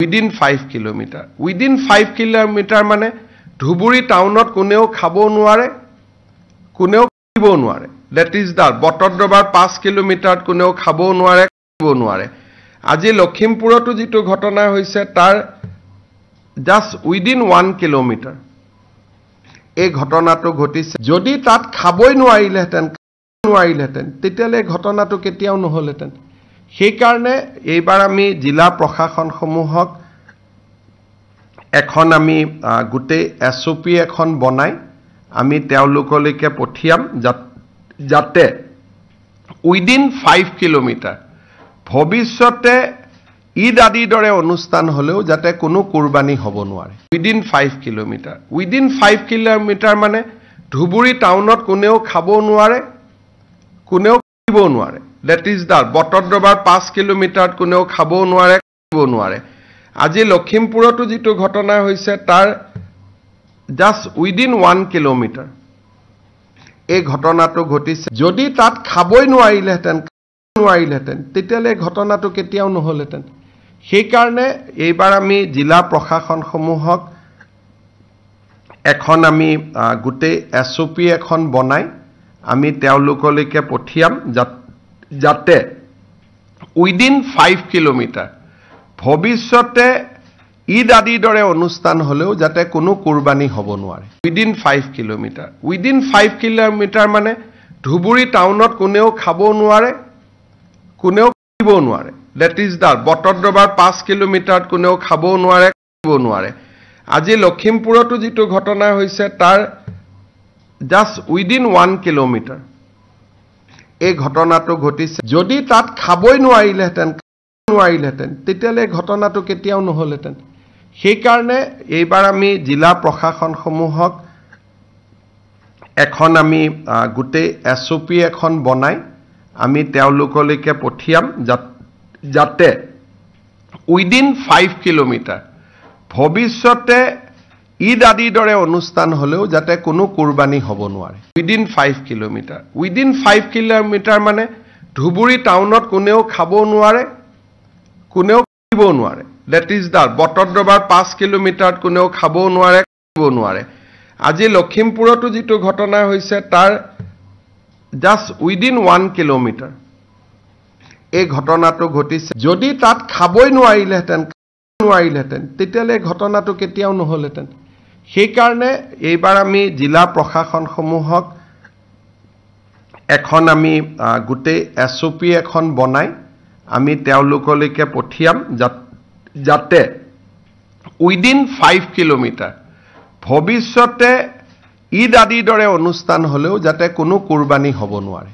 within 5 kilometre within 5 kilometre মানে ধুবুৰী টাউনত কোনেও খাব নোৱাৰে কোনেও দিব নোৱাৰে দ্যাট ইজ দা বটদ্ৰবাৰ 5 কিলোমিটাৰত কোনেও খাব নোৱাৰে দিব নোৱাৰে আজি লখিমপুৰতো যেটো ঘটনা হৈছে তাৰ জাস্ট উইদিন 1 কিলোমিটাৰ এই ঘটনাটো ঘটিছে যদি তাত খাবই নোৱাৰিলেহেঁতেন তেতিয়ালে ঘটনাটো কেতিয়াও নহলহেঁতেন সেই কাৰণে এইবাৰ আমি জিলা প্ৰশাসনসমূহক এখন আমি গোটেই এছওপি এখন বনাই আমি তেওঁলোকলৈকে পঠিয়াম যাতে উইদিন 5 কিলোমিটাৰ ভৱিষ্যতে ঈদ আদিৰ দৰে অনুষ্ঠান হলেও যাতে কোনো কুৰবানী হ'ব নোৱাৰে উইদিন 5 কিলোমিটাৰ মানে ধুবুৰী টাউনত কোনেও খাব নোৱাৰে কোনেও দিব নোৱাৰে দ্যাট ইজ দা বটদ্ৰবাৰ 5 কিলোমিটাৰত কোনেও খাব নোৱাৰে দিব নোৱাৰে আজি লখিমপুৰতো যেটো ঘটনা হৈছে তাৰ জাস্ট উইদিন 1 কিলোমিটাৰ এই ঘটনাটো ঘটিছে যদি তাত খাবই নোৱাৰিলেহেঁতেন তেতিয়ালে ঘটনাটো কেতিয়াও নহলহেঁতেন সেই কাৰণে এইবাৰ আমি জিলা প্ৰশাসনসমূহক এখন আমি গোটেই এছওপি এখন বনাই আমি তেওঁলোকলৈকে পঠিয়াম যাতে উইদিন 5 কিলোমিটাৰ ভৱিষ্যতে ঈদ আদিৰ দৰে অনুষ্ঠান হলেও যাতে কোনো কুৰবানী হ'ব নোৱাৰে উইদিন 5 কিলোমিটাৰ মানে ধুবুৰী টাউনত কোনেও খাব নোৱাৰে কোনেও দিব নোৱাৰে দ্যাট ইজ দা বটদ্ৰবাৰ 5 কিলোমিটাৰত কোনেও খাব নোৱাৰে দিব নোৱাৰে আজি লখিমপুৰতো যেটো ঘটনা হৈছে তাৰ জাস্ট উইদিন 1 কিলোমিটাৰ এই ঘটনাটো ঘটিছে যদি তাত খাবই নোৱাৰিলেহেঁতেন তেতিয়ালে ঘটনাটো কেতিয়াও নহলহেঁতেন সেই কাৰণে এইবাৰ আমি জিলা প্ৰশাসনসমূহক এখন আমি গোটেই এছওপি এখন বনাই আমি তেওঁলোকলৈকে পঠিয়াম যাতে উইদিন 5 কিলোমিটাৰ ভৱিষ্যতে ঈদ আদিৰ দৰে অনুষ্ঠান হলেও যাতে কোনো কুৰবানী হ'ব নোৱাৰে উইদিন 5 কিলোমিটাৰ মানে ধুবুৰী টাউনত কোনেও খাব নোৱাৰে কোনেও দিব নোৱাৰে দ্যাট ইজ দা বটদ্ৰবাৰ 5 কিলোমিটাৰত কোনেও খাব নোৱাৰে দিব নোৱাৰে আজি লখিমপুৰতো যেটো ঘটনা হৈছে তাৰ জাস্ট উইদিন 1 কিলোমিটাৰ এই ঘটনাটো ঘটিছে যদি তাত খাবই নোৱাৰিলেহেঁতেন তেতিয়ালে ঘটনাটো কেতিয়াও নহলহেঁতেন সেই কাৰণে এইবাৰ আমি জিলা প্ৰশাসনসমূহক এখন আমি গোটেই এছওপি এখন বনাই আমি তেওঁলোকলৈকে পঠিয়াম যাতে উইদিন 5 কিলোমিটাৰ ভৱিষ্যতে ঈদ আদিৰ দৰে অনুষ্ঠান হলেও যাতে কোনো কুৰবানী হ'ব নোৱাৰে